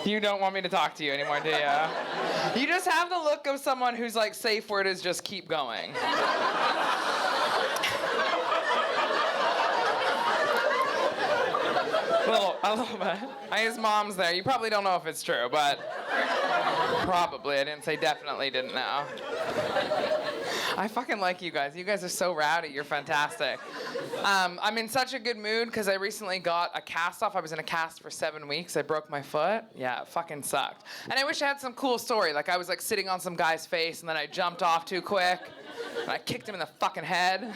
You don't want me to talk to you anymore, do you? You just have the look of someone whose like safe word is just keep going. A little bit. His mom's there. You probably don't know if it's true, but probably. I didn't say definitely didn't know. I fucking like you guys. You guys are so rowdy. You're fantastic. I'm in such a good mood because I recently got a cast off. I was in a cast for 7 weeks. I broke my foot. Yeah, it fucking sucked. And I wish I had some cool story. Like I was like sitting on some guy's face and then I jumped off too quick. And I kicked him in the fucking head.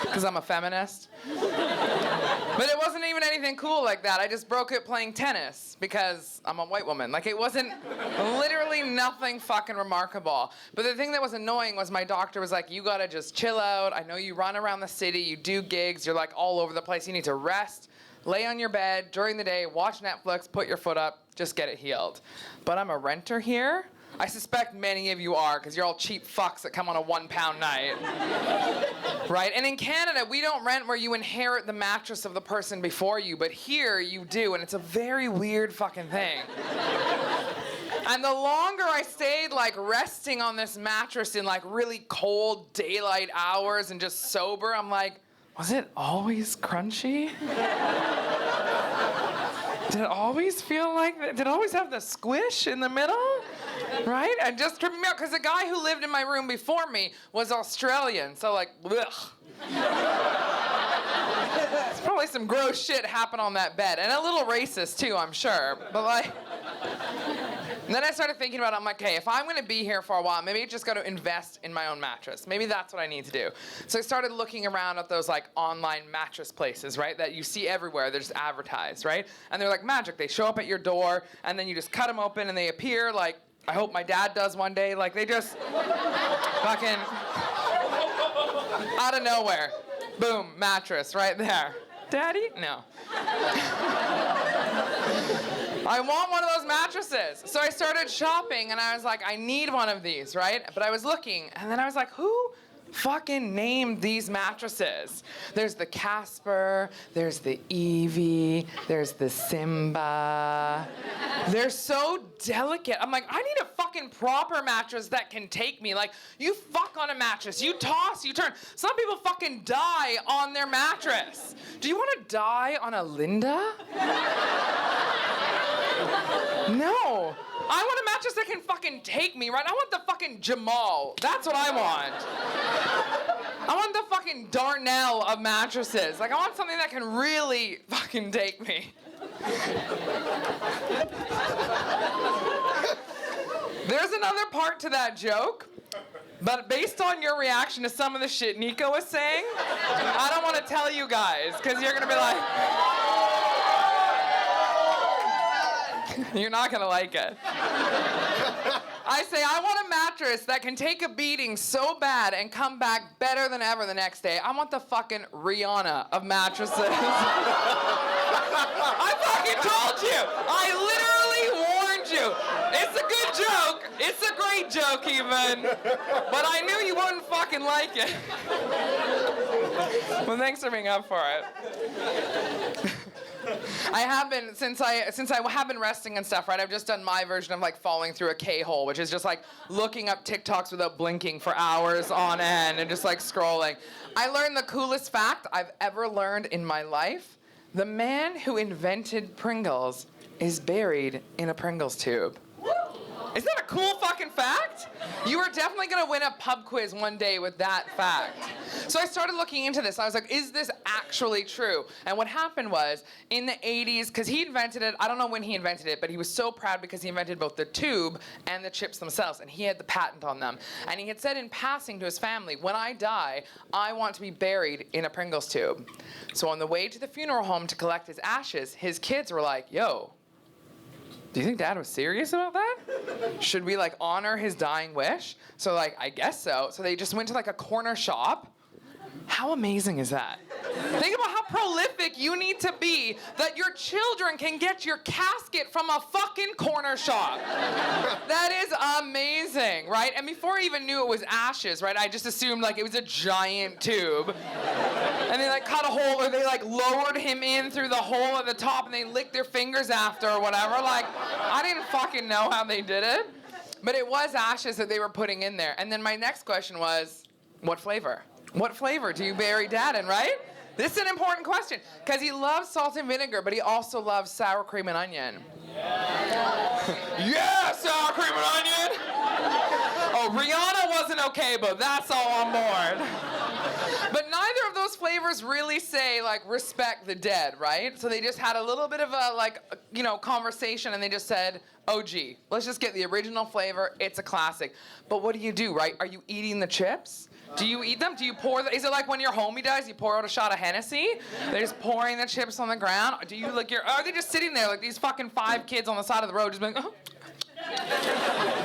Because I'm a feminist. But it wasn't even anything cool like that. I just broke it playing tennis because I'm a white woman. Like it wasn't literally nothing fucking remarkable. But the thing that was annoying was my doctor was like, you gotta just chill out. I know you run around the city, you do gigs, you're like all over the place. You need to rest, lay on your bed during the day, watch Netflix, put your foot up, just get it healed. But I'm a renter here. I suspect many of you are, because you're all cheap fucks that come on a £1 night. Right? And in Canada, we don't rent where you inherit the mattress of the person before you, but here you do, and it's a very weird fucking thing. And the longer I stayed, like, resting on this mattress in, like, really cold daylight hours and just sober, I'm like, was it always crunchy? Did it always feel like that? Did it always have the squish in the middle? Right? And just remember, because the guy who lived in my room before me was Australian, so like, ugh. There's probably some gross shit happened on that bed, and a little racist too, I'm sure. But like, and then I started thinking about it. I'm like, hey, if I'm going to be here for a while, maybe I just got to invest in my own mattress. Maybe that's what I need to do. So I started looking around at those like online mattress places, right, that you see everywhere. They're just advertised, right? And they're like magic. They show up at your door, and then you just cut them open, and they appear like, I hope my dad does one day. Like, they just fucking out of nowhere. Boom, mattress right there. Daddy? No. I want one of those mattresses. So I started shopping, and I was like, I need one of these, right? But I was looking, and then I was like, who fucking named these mattresses? There's the Casper, there's the Evie, there's the Simba. They're so delicate. I'm like, I need a fucking proper mattress that can take me. Like, you fuck on a mattress, you toss, you turn. Some people fucking die on their mattress. Do you want to die on a Linda? No. I want a mattress that can fucking take me, right? I want the fucking Jamal. That's what I want. I want the fucking Darnell of mattresses. Like, I want something that can really fucking take me. There's another part to that joke, but based on your reaction to some of the shit Nico was saying, I don't want to tell you guys, because you're going to be like... You're not gonna like it. I say, I want a mattress that can take a beating so bad and come back better than ever the next day. I want the fucking Rihanna of mattresses. I fucking told you. I literally warned you. It's a good joke. It's a great joke even. But I knew you wouldn't fucking like it. Well, thanks for being up for it. I have been, since I have been resting and stuff, right, I've just done my version of like falling through a K-hole, which is just like looking up TikToks without blinking for hours on end and just like scrolling. I learned the coolest fact I've ever learned in my life. The man who invented Pringles is buried in a Pringles tube. Isn't that a cool fucking fact? You are definitely gonna win a pub quiz one day with that fact. So I started looking into this. I was like, is this actually true? And what happened was, in the 80s, because he invented it, I don't know when he invented it, but he was so proud because he invented both the tube and the chips themselves, and he had the patent on them. And he had said in passing to his family, when I die, I want to be buried in a Pringles tube. So on the way to the funeral home to collect his ashes, his kids were like, yo, do you think Dad was serious about that? Should we like honor his dying wish? So like, I guess so. So they just went to like a corner shop. How amazing is that? Think about how prolific you need to be that your children can get your casket from a fucking corner shop. That is amazing, right? And before I even knew it was ashes, right, I just assumed like it was a giant tube. And they like cut a hole, or they like lowered him in through the hole at the top and they licked their fingers after or whatever. Like, I didn't fucking know how they did it. But it was ashes that they were putting in there. And then my next question was, what flavor? What flavor do you bury dad in, right? This is an important question, because he loves salt and vinegar, but he also loves sour cream and onion. Yeah, sour cream and onion! Oh, Rihanna wasn't okay, but that's all on board. But neither of those flavors really say, like, respect the dead, right? So they just had a little bit of a, like, you know, conversation, and they just said, oh, gee, let's just get the original flavor. It's a classic. But what do you do, right? Are you eating the chips? Do you eat them? Do you pour is it like when your homie dies, you pour out a shot of Hennessy? They're just pouring the chips on the ground? Do you, like, are they just sitting there like these fucking 5 kids on the side of the road just being, oh.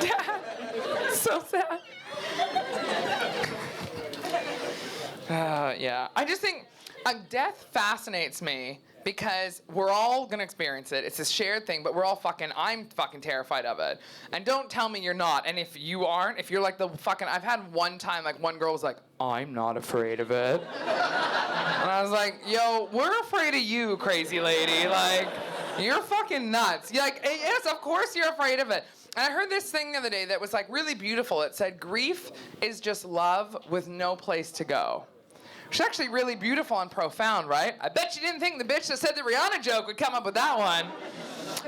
Dad. So sad. Yeah. I just think death fascinates me because we're all gonna experience it. It's a shared thing, but I'm fucking terrified of it. And don't tell me you're not. And if you aren't, if you're like the fucking, I've had one time, like one girl was like, I'm not afraid of it. And I was like, yo, we're afraid of you, crazy lady. Like, you're fucking nuts. You're like, yes, of course you're afraid of it. And I heard this thing the other day that was like really beautiful. It said, grief is just love with no place to go. Which is actually really beautiful and profound, right? I bet you didn't think the bitch that said the Rihanna joke would come up with that one.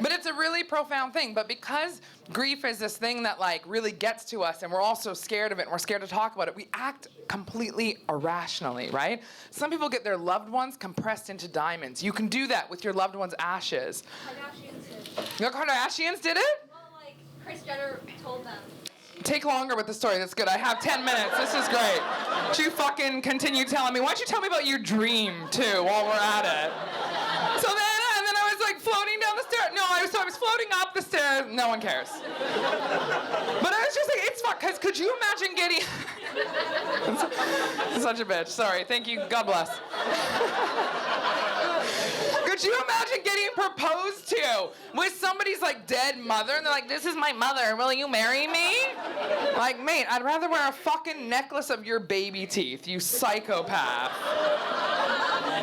But it's a really profound thing. But because grief is this thing that like really gets to us and we're all so scared of it and we're scared to talk about it, we act completely irrationally, right? Some people get their loved ones compressed into diamonds. You can do that with your loved one's ashes. Kardashians did. The Kardashians did it? Well, like, Kris Jenner told them. Take longer with the story. That's good. I have 10 minutes. This is great. You fucking continue telling me. Why don't you tell me about your dream, too, while we're at it? So then, and then I was like floating down the stairs. No, I was floating up the stairs. No one cares. But I was just like, it's fun. Because could you imagine getting... Such a bitch. Sorry. Thank you. God bless. Could you imagine getting proposed to with somebody's like dead mother and they're like, this is my mother, will you marry me? Like, mate, I'd rather wear a fucking necklace of your baby teeth, you psychopath.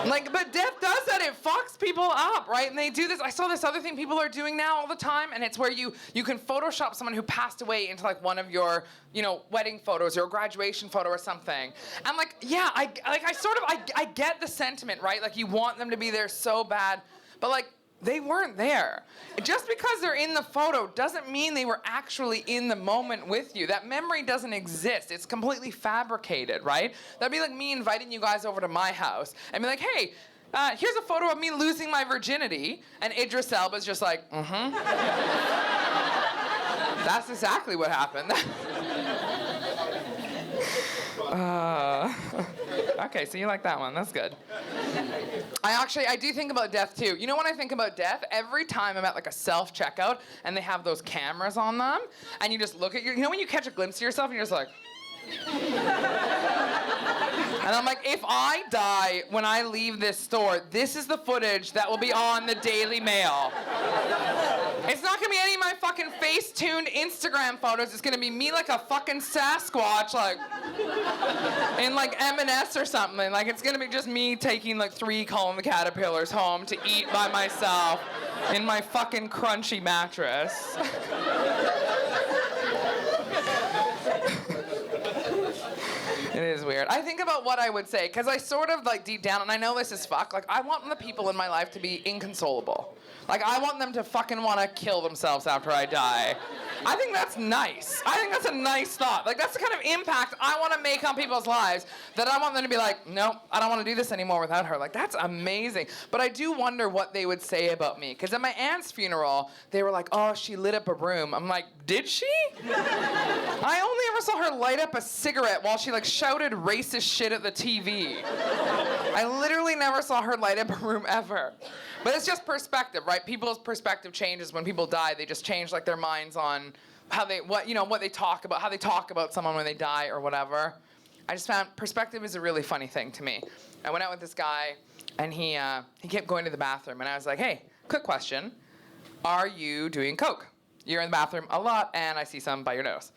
Like, but death does that, it fucks people up, right? And they do this, I saw this other thing people are doing now all the time, and it's where you can Photoshop someone who passed away into like one of your, you know, wedding photos or a graduation photo or something. And like, yeah, I get the sentiment, right? Like you want them to be there so bad, but like, they weren't there. Just because they're in the photo doesn't mean they were actually in the moment with you. That memory doesn't exist. It's completely fabricated, right? That'd be like me inviting you guys over to my house and be like, hey, here's a photo of me losing my virginity. And Idris Elba's just like, mm-hmm. That's exactly what happened. Okay, so you like that one. That's good. I do think about death too. You know when I think about death, every time I'm at like a self-checkout and they have those cameras on them and you just look at you know when you catch a glimpse of yourself and you're just like... And I'm like, if I die when I leave this store, this is the footage that will be on the Daily Mail. It's not gonna be any of my fucking face-tuned Instagram photos. It's gonna be me like a fucking Sasquatch, like, in like M&S or something. Like, it's gonna be just me taking like 3 Colin Caterpillars home to eat by myself in my fucking crunchy mattress. It is weird. I think about what I would say, because I sort of, like, deep down, and I know this is fuck, like, I want the people in my life to be inconsolable. Like, I want them to fucking want to kill themselves after I die. I think that's nice. I think that's a nice thought. Like, that's the kind of impact I want to make on people's lives, that I want them to be like, nope, I don't want to do this anymore without her. Like, that's amazing. But I do wonder what they would say about me. Because at my aunt's funeral, they were like, oh, she lit up a room. I'm like, did she? I only ever saw her light up a cigarette while she, like, shouted racist shit at the TV. I literally never saw her light up a room ever. But it's just perspective, right? People's perspective changes when people die. They just change like their minds on how what they talk about, how they talk about someone when they die or whatever. I just found perspective is a really funny thing to me. I went out with this guy, and he kept going to the bathroom, and I was like, hey, quick question. Are you doing coke? you're in the bathroom a lot, and I see some by your nose.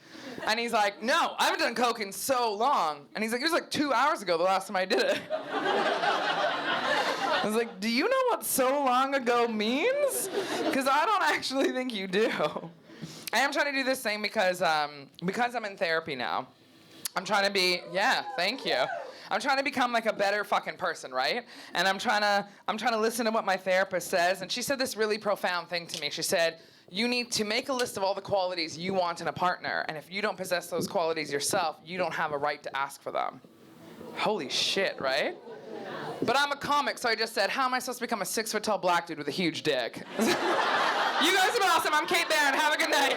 And he's like, no, I haven't done coke in so long. And he's like, it was like 2 hours ago the last time I did it. I was like, do you know what so long ago means? Because I don't actually think you do. I am trying to do this thing because I'm in therapy now. I'm trying to be, yeah, thank you. I'm trying to become like a better fucking person, right? And I'm trying to listen to what my therapist says. And she said this really profound thing to me. She said, you need to make a list of all the qualities you want in a partner. And if you don't possess those qualities yourself, you don't have a right to ask for them. Holy shit, right? But I'm a comic, so I just said, how am I supposed to become a 6-foot tall black dude with a huge dick? You guys are awesome. I'm Kate Barron. Have a good night.